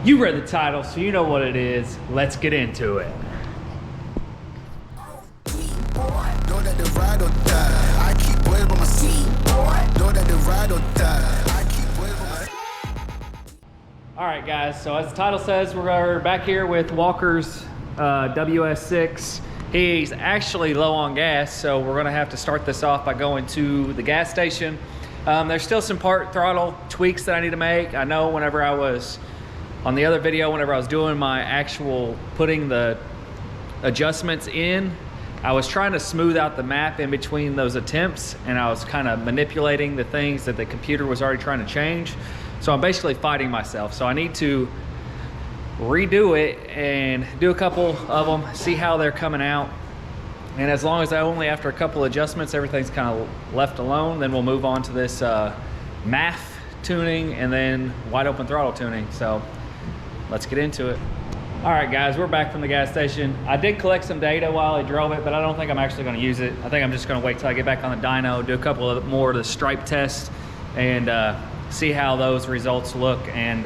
You read the title, so you know what it is. Let's get into it. All right, guys, so as the title says, we're back here with Walker's Ws6. He's actually low on gas, so we're gonna have to start this off by going to the gas station. There's still some part throttle tweaks that I need to make. I know whenever I was on the other video, whenever I was doing my actual putting the adjustments in, I was trying to smooth out the map in between those attempts, and I was kind of manipulating the things that the computer was already trying to change. So I'm basically fighting myself. So I need to redo it and do a couple of them, see how they're coming out. And as long as I after a couple adjustments, everything's kind of left alone, then we'll move on to this math tuning and then wide open throttle tuning. So let's get into it. All right, guys, we're back from the gas station. I did collect some data while I drove it, but I don't think I'm actually gonna use it. I think I'm just gonna wait till I get back on the dyno, do a couple of more of the stripe tests, and see how those results look, and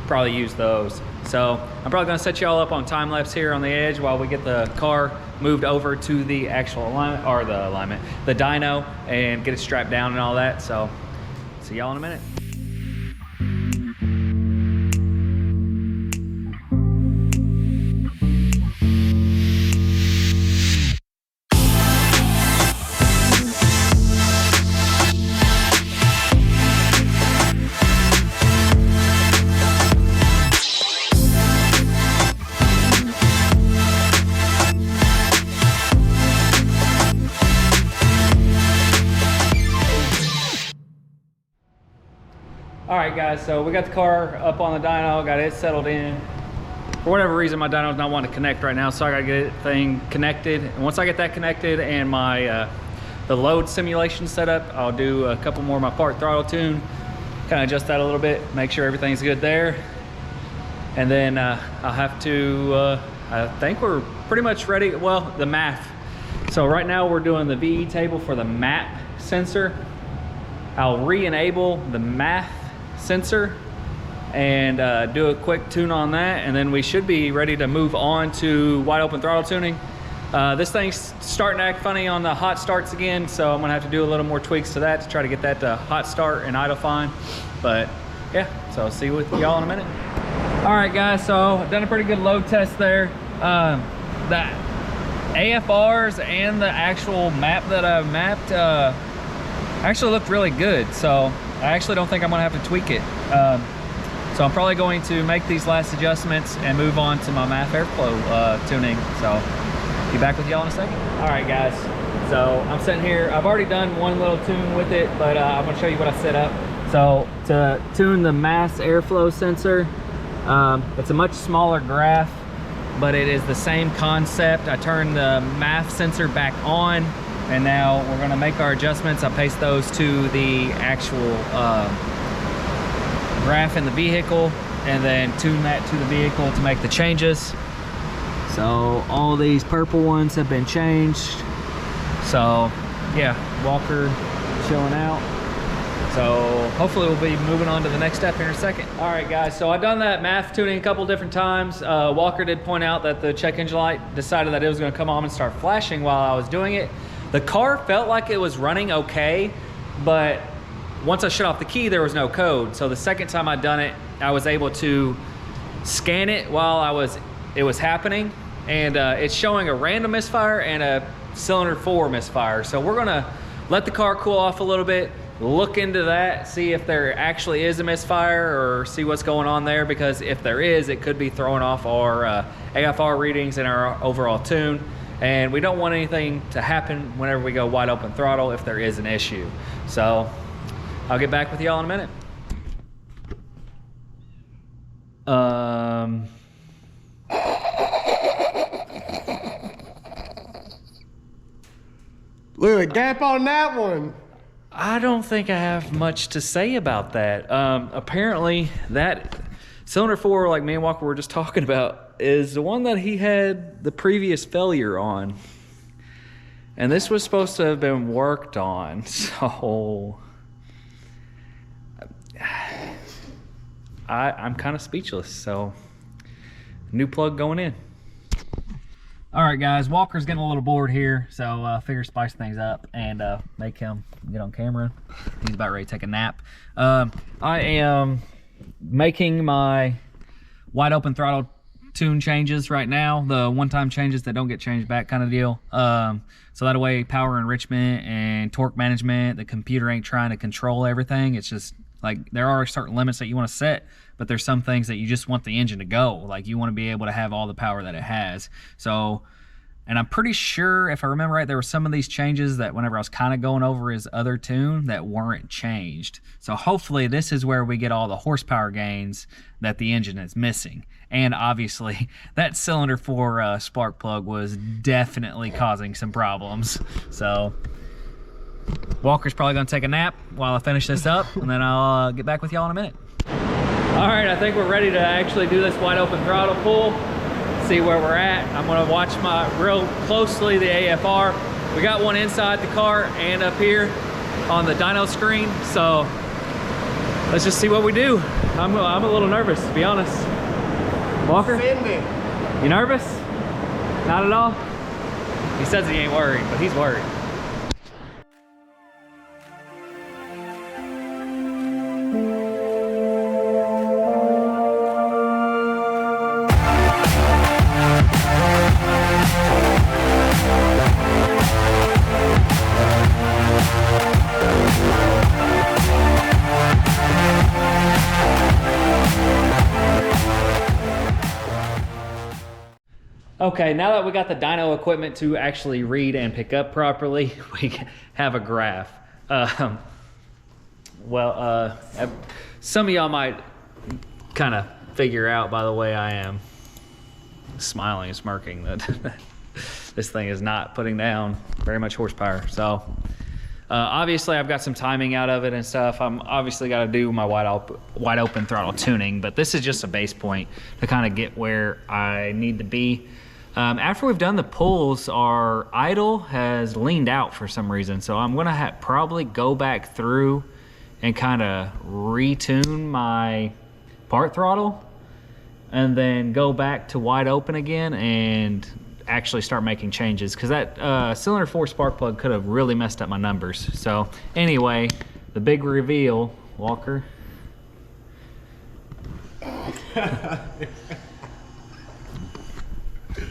probably use those. So I'm probably gonna set you all up on time lapse here on the edge while we get the car moved over to the actual alignment, or the dyno, and get it strapped down and all that. So see y'all in a minute. All right, guys, so we got the car up on the dyno, got it settled in. For whatever reason, my dyno's not wanting to connect right now, so I gotta get it thing connected. And once I get that connected and my the load simulation set up, I'll do a couple more of my part throttle tune, kind of adjust that a little bit, make sure everything's good there. And then I'll have to, I think we're pretty much ready. Well, the math. So right now we're doing the VE table for the map sensor. I'll re-enable the math sensor and do a quick tune on that, and then we should be ready to move on to wide open throttle tuning. This thing's starting to act funny on the hot starts again, so I'm gonna have to do a little more tweaks to that to try to get that to hot start and idle fine. But yeah, so I'll see you with y'all in a minute. All right, guys, so I've done a pretty good load test there. The AFRs and the actual map that I've mapped actually looked really good, so I actually don't think I'm gonna have to tweak it. So I'm probably going to make these last adjustments and move on to my math airflow tuning. So be back with y'all in a second. All right, guys, so I'm sitting here. I've already done one little tune with it, but I'm gonna show you what I set up. So to tune the mass airflow sensor, it's a much smaller graph, but it is the same concept. I turned the math sensor back on, and now we're gonna make our adjustments. I paste those to the actual graph in the vehicle, and then tune that to the vehicle to make the changes. So all these purple ones have been changed. So yeah, Walker chilling out. So hopefully we'll be moving on to the next step here in a second. All right, guys, so I've done that math tuning a couple different times. Walker did point out that the check engine light decided that it was gonna come on and start flashing while I was doing it. The car felt like it was running okay, but once I shut off the key, there was no code. So the second time I'd done it, I was able to scan it while it was happening, and it's showing a random misfire and a cylinder 4 misfire. So we're gonna let the car cool off a little bit, look into that, see if there actually is a misfire or see what's going on there, because if there is, it could be throwing off our AFR readings and our overall tune. And we don't want anything to happen whenever we go wide open throttle if there is an issue. So I'll get back with y'all in a minute. Look at the gap on that one. I don't think I have much to say about that. Apparently that cylinder 4, like me and Walker were just talking about, is the one that he had the previous failure on. And this was supposed to have been worked on, so I'm kind of speechless. So new plug going in. All right, guys, Walker's getting a little bored here, so figure spice things up and make him get on camera. He's about ready to take a nap. I am making my wide open throttle tune changes right now, the one-time changes that don't get changed back kind of deal. So that way power enrichment and torque management, the computer ain't trying to control everything. It's just like there are certain limits that you want to set, but there's some things that you just want the engine to go. Like you want to be able to have all the power that it has. So, and I'm pretty sure, if I remember right, there were some of these changes that whenever I was kind of going over his other tune that weren't changed. So hopefully this is where we get all the horsepower gains that the engine is missing. And obviously that cylinder 4 spark plug was definitely causing some problems. So Walker's probably gonna take a nap while I finish this up, and then I'll get back with y'all in a minute. All right, I think we're ready to actually do this wide open throttle pull, see where we're at. I'm gonna watch real closely the AFR. We got one inside the car and up here on the dyno screen, so let's just see what we do. I'm a little nervous, to be honest. Walker, you nervous? Not at all? He says he ain't worried, but he's worried. Okay, now that we got the dyno equipment to actually read and pick up properly, we have a graph. Some of y'all might kind of figure out by the way I am smiling and smirking that this thing is not putting down very much horsepower. So obviously I've got some timing out of it and stuff. I'm obviously got to do my wide open throttle tuning, but this is just a base point to kind of get where I need to be. After we've done the pulls, our idle has leaned out for some reason. So I'm gonna probably go back through and kind of retune my part throttle and then go back to wide open again and actually start making changes, because that cylinder 4 spark plug could have really messed up my numbers. So anyway, the big reveal, Walker.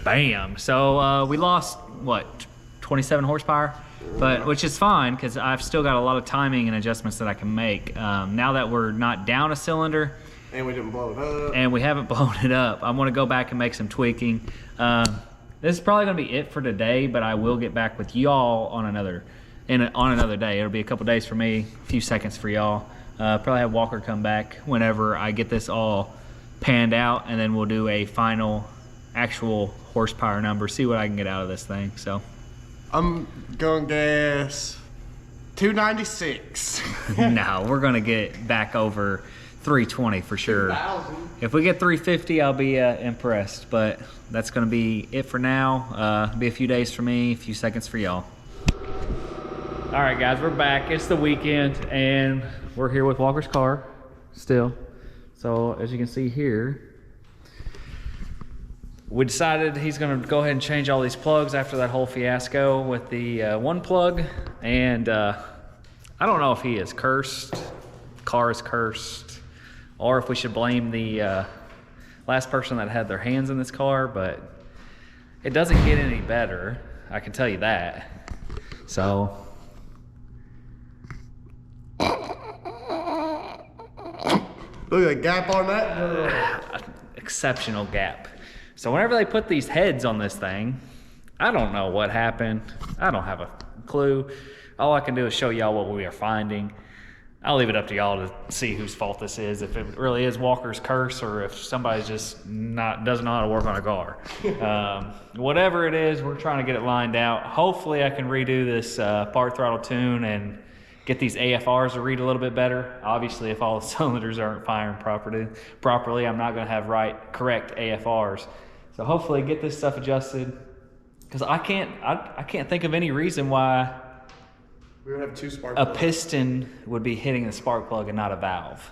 Bam. So we lost what, 27 horsepower, but which is fine because I've still got a lot of timing and adjustments that I can make. Now that we're not down a cylinder and we didn't blow it up, and we haven't blown it up, I want to go back and make some tweaking. This is probably gonna be it for today, but I will get back with y'all on another day. It'll be a couple days for me, a few seconds for y'all. Probably have Walker come back whenever I get this all panned out, and then we'll do a final actual horsepower number, see what I can get out of this thing. So I'm gonna guess 296. No, we're gonna get back over 320 for sure. 2,000. If we get 350, I'll be impressed, but that's gonna be it for now. It'll be a few days for me, a few seconds for y'all. All right, guys, we're back. It's the weekend, and we're here with Walker's car still. So as you can see here, we decided he's gonna go ahead and change all these plugs after that whole fiasco with the one plug. And I don't know if he is cursed, the car is cursed, or if we should blame the last person that had their hands in this car, but it doesn't get any better, I can tell you that. So Look at the gap on that. exceptional gap. So whenever they put these heads on this thing, I don't know what happened. I don't have a clue. All I can do is show y'all what we are finding. I'll leave it up to y'all to see whose fault this is, if it really is Walker's curse or if somebody's just doesn't know how to work on a car. Whatever it is, we're trying to get it lined out. Hopefully I can redo this part throttle tune and get these AFRs to read a little bit better. Obviously, if all the cylinders aren't firing properly, I'm not gonna have correct AFRs. So hopefully get this stuff adjusted, because I can't think of any reason why We would have two spark a plugs. piston would be hitting the spark plug and not a valve.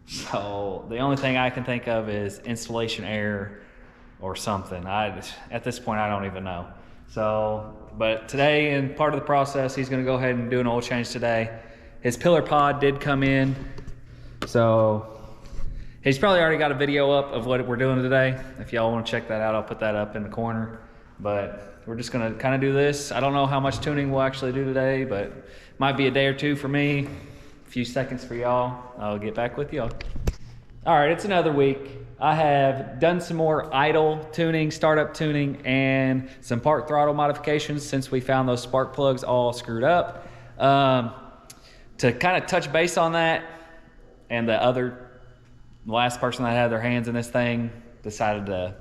So the only thing I can think of is installation error or something. At this point, I don't even know. So, but today, in part of the process, he's gonna go ahead and do an oil change today. His pillar pod did come in, so he's probably already got a video up of what we're doing today. If y'all wanna check that out, I'll put that up in the corner. But we're just gonna kind of do this. I don't know how much tuning we'll actually do today, but might be a day or two for me, a few seconds for y'all. I'll get back with y'all. All right, it's another week. I have done some more idle tuning, startup tuning, and some part throttle modifications since we found those spark plugs all screwed up. To kind of touch base on that, and the last person that had their hands in this thing decided to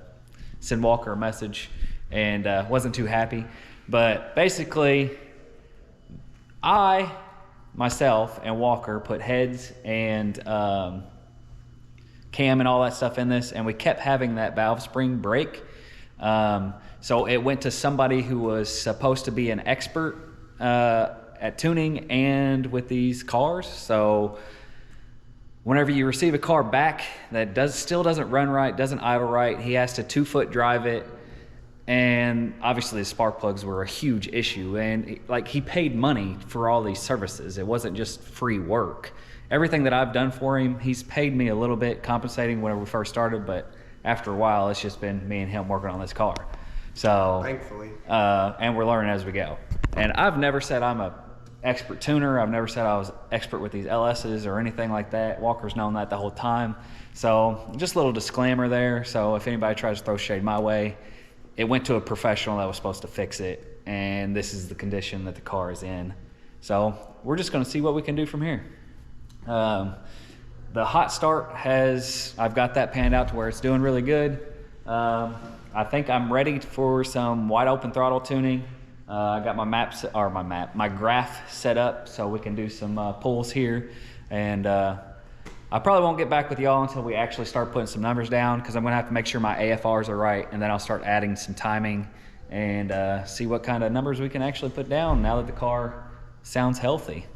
send Walker a message and wasn't too happy. But basically, myself and Walker put heads and cam and all that stuff in this, and we kept having that valve spring break. So it went to somebody who was supposed to be an expert at tuning and with these cars. So whenever you receive a car back that still doesn't run right, doesn't idle right, he has to 2-foot drive it. And obviously the spark plugs were a huge issue, and like, he paid money for all these services. It wasn't just free work. Everything that I've done for him, he's paid me a little bit, compensating whenever we first started, but after a while, it's just been me and him working on this car. So thankfully, and we're learning as we go. And I've never said I'm a expert tuner. I've never said I was expert with these LSs or anything like that. Walker's known that the whole time. So just a little disclaimer there. So if anybody tries to throw shade my way, it went to a professional that was supposed to fix it, and this is the condition that the car is in. So we're just gonna see what we can do from here. The hot start I've got that panned out to where it's doing really good. I think I'm ready for some wide open throttle tuning. I got my graph set up so we can do some pulls here, and I probably won't get back with y'all until we actually start putting some numbers down, because I'm gonna have to make sure my AFRs are right, and then I'll start adding some timing and see what kind of numbers we can actually put down now that the car sounds healthy.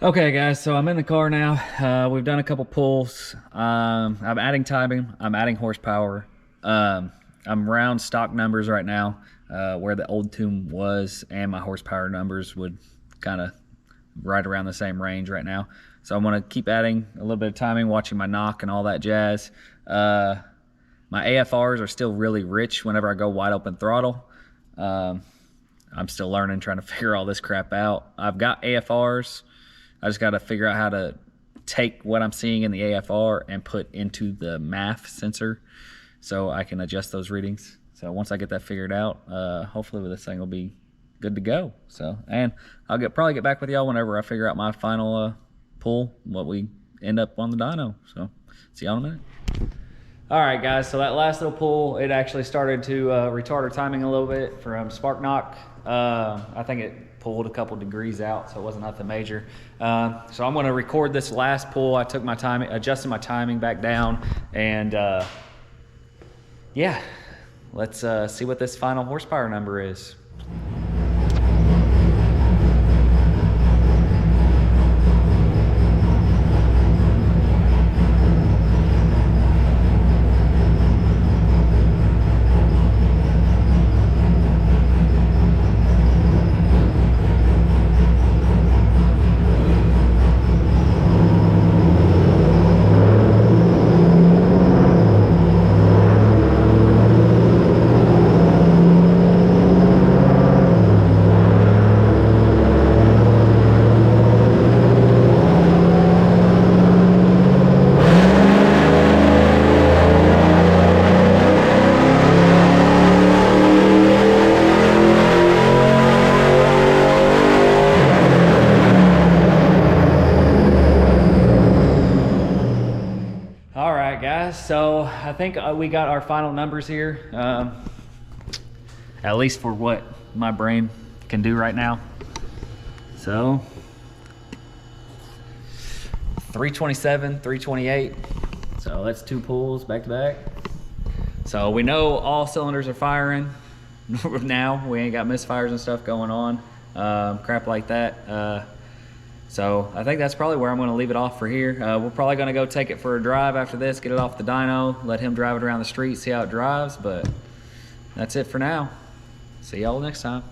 Okay guys, so I'm in the car now. We've done a couple pulls. I'm adding timing, I'm adding horsepower. I'm around stock numbers right now, where the old tune was, and my horsepower numbers would kind of right around the same range right now. So I'm gonna keep adding a little bit of timing, watching my knock and all that jazz. My AFRs are still really rich whenever I go wide open throttle. I'm still learning, trying to figure all this crap out. I've got AFRs. I just gotta figure out how to take what I'm seeing in the AFR and put into the MAF sensor so I can adjust those readings. So once I get that figured out, hopefully this thing will be good to go. So, and I'll probably get back with y'all whenever I figure out my final pull, what we end up on the dyno. So see y'all in a minute. All right guys, so that last little pull, it actually started to retard our timing a little bit from spark knock. I think it pulled a couple degrees out, so it wasn't nothing major. So I'm gonna record this last pull. I took my timing, adjusted my timing back down, and yeah, let's see what this final horsepower number is. So I think we got our final numbers here, at least for what my brain can do right now. So 327, 328. So that's 2 pulls back to back. So we know all cylinders are firing now. We ain't got misfires and stuff going on, crap like that. So I think that's probably where I'm going to leave it off for here. We're probably going to go take it for a drive after this, get it off the dyno, let him drive it around the street, see how it drives, but that's it for now. See y'all next time.